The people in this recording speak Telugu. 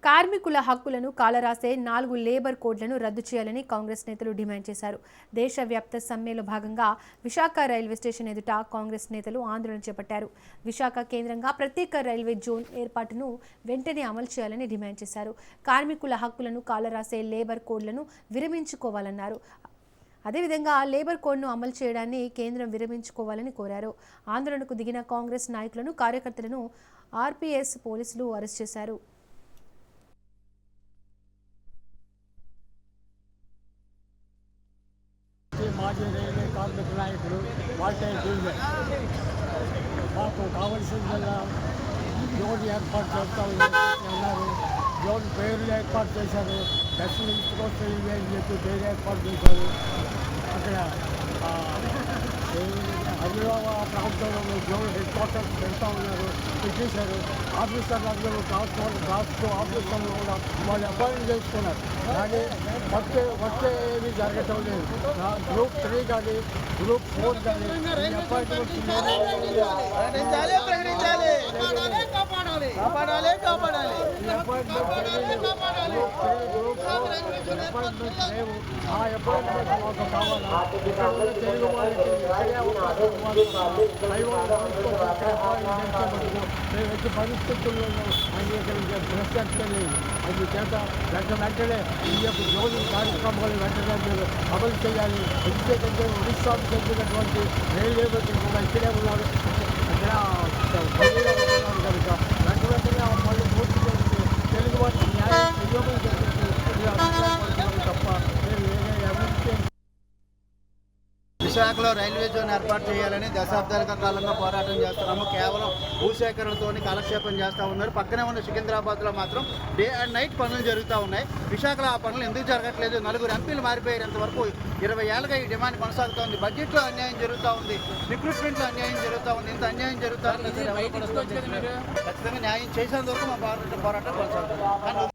కార్మికుల హక్కులను కాలరాసే 4 లేబర్ కోడ్లను రద్దు చేయాలని కాంగ్రెస్ నేతలు డిమాండ్ చేశారు. దేశవ్యాప్త సమ్మెలో భాగంగా విశాఖ రైల్వే స్టేషన్ ఎదుట కాంగ్రెస్ నేతలు ఆందోళన చేపట్టారు. విశాఖ కేంద్రంగా ప్రత్యేక రైల్వే జోన్ ఏర్పాటును వెంటనే అమలు చేయాలని డిమాండ్ చేశారు. కార్మికుల హక్కులను కాలరాసే లేబర్ కోడ్లను విరమించుకోవాలన్నారు. అదేవిధంగా లేబర్ కోడ్ను అమలు చేయడాన్ని కేంద్రం విరమించుకోవాలని కోరారు. ఆందోళనకు దిగిన కాంగ్రెస్ నాయకులను, కార్యకర్తలను ఆర్పీఎస్ పోలీసులు అరెస్ట్ చేశారు. మాజీ రైల్వే కార్మిక నాయకులు వాల్టైర్ డ్యూజర్ మాకు కావలసిందల్లా జోన్ ఏర్పాటు చేస్తూ ఉన్నారు. జోన్ పేర్లు ఏర్పాటు చేశారు. దక్షిణ ఈస్ట్ కోస్ట్ రైల్వే అని చెప్పి పేరు ఏర్పాటు చేశారు. అక్కడ ఆదిలాబాద్ ప్రాంతంలో జోన్ హెడ్ క్వార్టర్స్ పెడతా ఉన్నారు, పెట్టేశారు. ఆఫీసర్లు అందరూ కాస్ట్ ఆఫీసర్లు కూడా వాళ్ళు అపాయింట్ చేసుకున్నారు. కానీ వచ్చే ఏమీ జరగటం లేదు. గ్రూప్ 3 కానీ గ్రూప్ 4 కానీ అపాయింట్మెంట్స్ లేవు. ఆ అపాయింట్మెంట్ మాకు కావాలా? తెలుగు వాళ్ళకి మేము వచ్చే పరిస్థితుల్లో అంగీకరించే ప్రసక్తే లేదు. అందుచేత వెంటనే ఈ యొక్క జోన్ కార్యక్రమాలు వెంటనే మీరు అమలు చేయాలి. ఎందుకంటే ఒడిశాకు చెందినటువంటి రైల్వే మంత్రి కూడా ఇక్కడే ఉన్నారు. కనుక వెంటనే మళ్ళీ పూర్తి చేసి తెలుగు వారికి న్యాయం వినియోగం చేసేసి తప్ప మేము వేరే అభివృద్ధి. విశాఖలో రైల్వే జోన్ ఏర్పాటు చేయాలని దశాబ్దాల కాలంగా పోరాటం చేస్తున్నాము. కేవలం భూసేకరణతో కాలక్షేపం చేస్తూ ఉన్నారు. పక్కనే ఉన్న సికింద్రాబాద్లో మాత్రం డే అండ్ నైట్ పనులు జరుగుతూ ఉన్నాయి. విశాఖలో ఆ పనులు ఎందుకు జరగట్లేదు? 4 ఎంపీలు మారిపోయేంత వరకు 20 ఏళ్ళగా ఈ డిమాండ్ కొనసాగుతూ బడ్జెట్లో అన్యాయం జరుగుతూ ఉంది, రిక్రూట్మెంట్లో అన్యాయం జరుగుతూ ఉంది. ఇంత అన్యాయం జరుగుతూ ఉంది. ఖచ్చితంగా న్యాయం చేసేంత వరకు మా పోరాటం కొనసాగుతుంది.